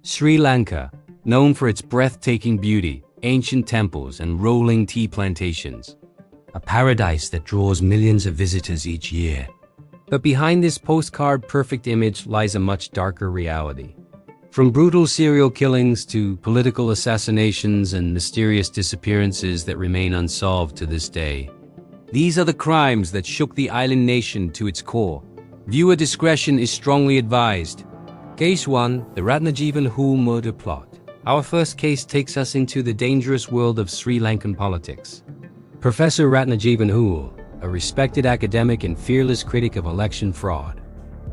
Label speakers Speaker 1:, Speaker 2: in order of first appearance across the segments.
Speaker 1: Sri Lanka, known for its breathtaking beauty, ancient temples, and rolling tea plantations. A paradise that draws millions of visitors each year. But behind this postcard-perfect image lies a much darker reality. From brutal serial killings to political assassinations and mysterious disappearances that remain unsolved to this day. These are the crimes that shook the island nation to its core. Viewer discretion is strongly advised. Case 1. The Ratnajeevan Hoole murder plot. Our first case takes us into the dangerous world of Sri Lankan politics. Professor Ratnajeevan Hoole, a respected academic and fearless critic of election fraud.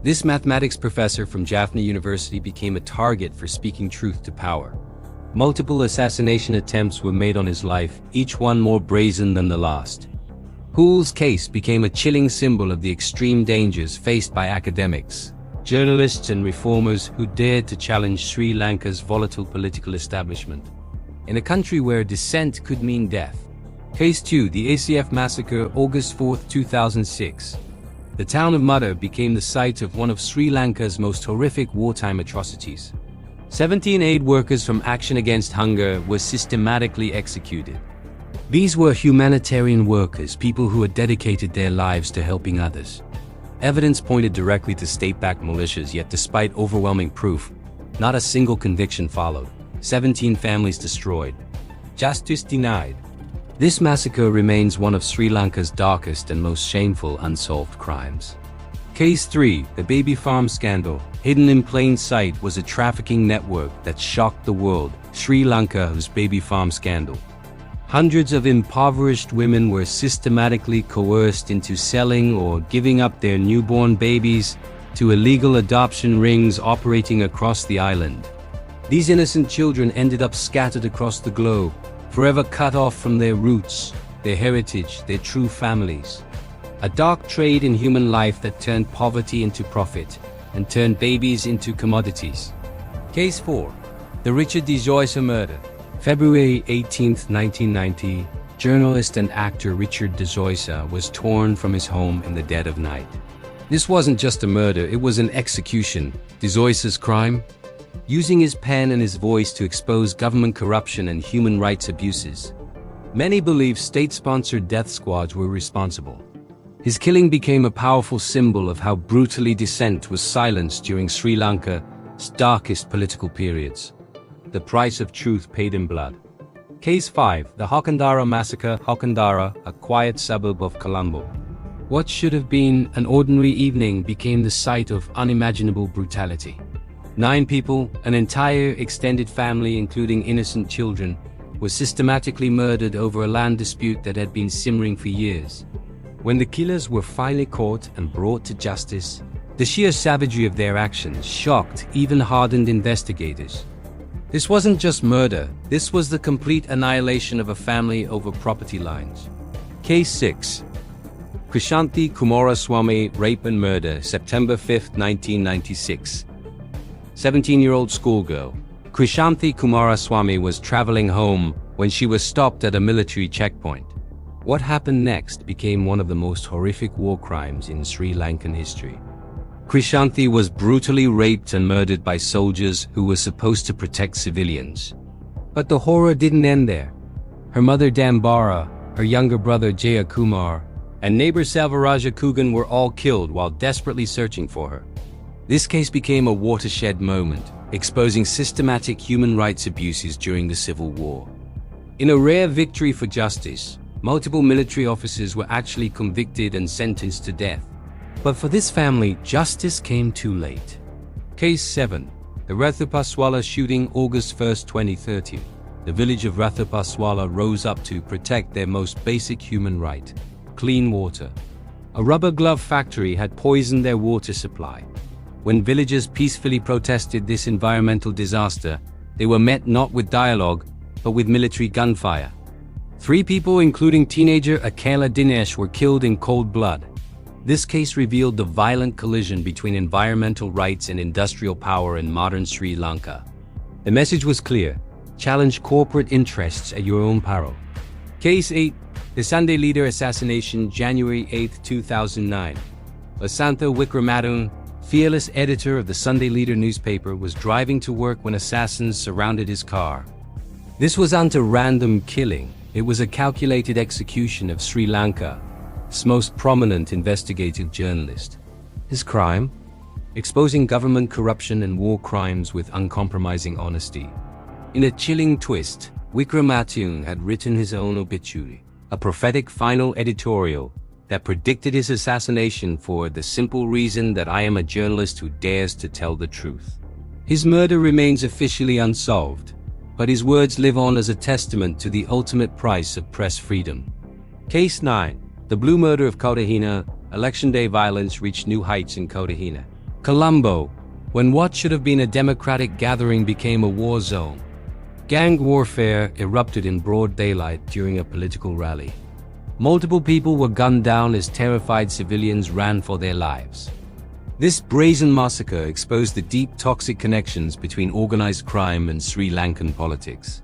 Speaker 1: This mathematics professor from Jaffna University became a target for speaking truth to power. Multiple assassination attempts were made on his life, each one more brazen than the last. Hoole's case became a chilling symbol of the extreme dangers faced by academics, journalists, and reformers who dared to challenge Sri Lanka's volatile political establishment. In a country where dissent could mean death. Case 2. The ACF Massacre, August 4, 2006. The town of Mudda became the site of one of Sri Lanka's most horrific wartime atrocities. 17 aid workers from Action Against Hunger were systematically executed. These were humanitarian workers, people who had dedicated their lives to helping others. Evidence pointed directly to state-backed militias, yet despite overwhelming proof, not a single conviction followed. 17 families destroyed. Justice denied. This massacre remains one of Sri Lanka's darkest and most shameful unsolved crimes. Case 3. The baby farm scandal. Hidden in plain sight was a trafficking network that shocked the world. Sri Lanka's baby farm scandal. Hundreds of impoverished women were systematically coerced into selling or giving up their newborn babies to illegal adoption rings operating across the island. These innocent children ended up scattered across the globe, forever cut off from their roots, their heritage, their true families. A dark trade in human life that turned poverty into profit and turned babies into commodities. Case 4. The Richard de Zoysa murder. February 18, 1990, journalist and actor Richard de Zoysa was torn from his home in the dead of night. This wasn't just a murder, it was an execution. De Zoysa's crime? Using his pen and his voice to expose government corruption and human rights abuses. Many believe state-sponsored death squads were responsible. His killing became a powerful symbol of how brutally dissent was silenced during Sri Lanka's darkest political periods. The price of truth paid in blood. Case 5. The Hokandara Massacre. Hokandara, a quiet suburb of Colombo. What should have been an ordinary evening became the site of unimaginable brutality. 9 people, an entire extended family including innocent children, were systematically murdered over a land dispute that had been simmering for years. When the killers were finally caught and brought to justice, the sheer savagery of their actions shocked even hardened investigators. This wasn't just murder, this was the complete annihilation of a family over property lines. Case 6. Krishanthi Kumaraswamy rape and murder, September 5, 1996. 17-year-old schoolgirl. Krishanthi Kumaraswamy was traveling home when she was stopped at a military checkpoint. What happened next became one of the most horrific war crimes in Sri Lankan history. Krishanthi was brutally raped and murdered by soldiers who were supposed to protect civilians. But the horror didn't end there. Her mother Dambara, her younger brother Jayakumar, and neighbor Salvaraja Kugan were all killed while desperately searching for her. This case became a watershed moment, exposing systematic human rights abuses during the Civil War. In a rare victory for justice, multiple military officers were actually convicted and sentenced to death. But for this family, justice came too late. Case 7. The Rathupaswala shooting, August 1, 2013. The village of Rathupaswala rose up to protect their most basic human right: clean water. A rubber glove factory had poisoned their water supply. When villagers peacefully protested this environmental disaster, they were met not with dialogue, but with military gunfire. 3 people, including teenager Akela Dinesh, were killed in cold blood. This case revealed the violent collision between environmental rights and industrial power in modern Sri Lanka. The message was clear: challenge corporate interests at your own peril. Case 8. The Sunday Leader Assassination, January 8, 2009. Lasantha, Wickrematunge, fearless editor of the Sunday Leader newspaper, was driving to work when assassins surrounded his car. This wasn't a random killing, it was a calculated execution of Sri Lanka's most prominent investigative journalist. His crime? Exposing government corruption and war crimes with uncompromising honesty. In a chilling twist, Wickrematunge had written his own obituary, a prophetic final editorial that predicted his assassination for the simple reason that I am a journalist who dares to tell the truth. His murder remains officially unsolved, but his words live on as a testament to the ultimate price of press freedom. Case 9. The Blue Murder of Kotahena. Election day violence reached new heights in Kotahena, Colombo, when what should have been a democratic gathering became a war zone. Gang warfare erupted in broad daylight during a political rally. Multiple people were gunned down as terrified civilians ran for their lives. This brazen massacre exposed the deep toxic connections between organized crime and Sri Lankan politics.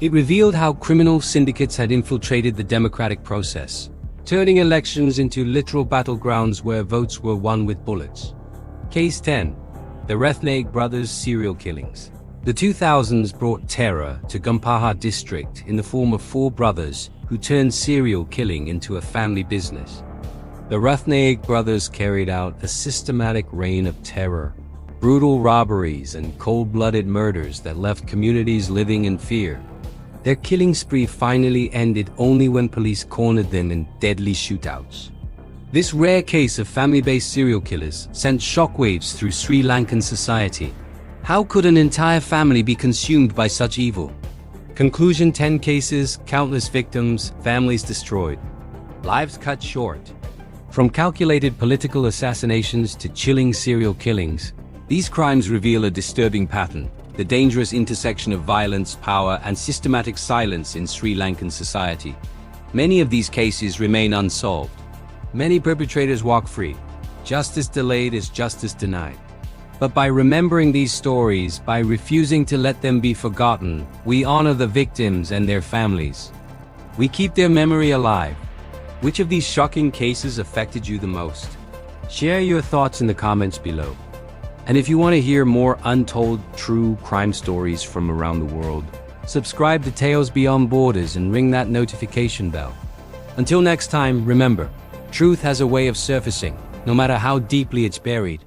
Speaker 1: It revealed how criminal syndicates had infiltrated the democratic process, turning elections into literal battlegrounds where votes were won with bullets. Case 10. The Rathnayake brothers' serial killings. The 2000s brought terror to Gampaha district in the form of 4 brothers who turned serial killing into a family business. The Rathnayake brothers carried out a systematic reign of terror, brutal robberies and cold-blooded murders that left communities living in fear. Their killing spree finally ended only when police cornered them in deadly shootouts. This rare case of family-based serial killers sent shockwaves through Sri Lankan society. How could an entire family be consumed by such evil? Conclusion: 10 cases, countless victims, families destroyed, lives cut short. From calculated political assassinations to chilling serial killings, these crimes reveal a disturbing pattern: the dangerous intersection of violence, power, and systematic silence in Sri Lankan society. Many of these cases remain unsolved. Many perpetrators walk free. Justice delayed is justice denied. But by remembering these stories, by refusing to let them be forgotten, we honor the victims and their families. We keep their memory alive. Which of these shocking cases affected you the most? Share your thoughts in the comments below. And if you want to hear more untold true crime stories from around the world, subscribe to Tales Beyond Borders and ring that notification bell. Until next time, remember, truth has a way of surfacing, no matter how deeply it's buried.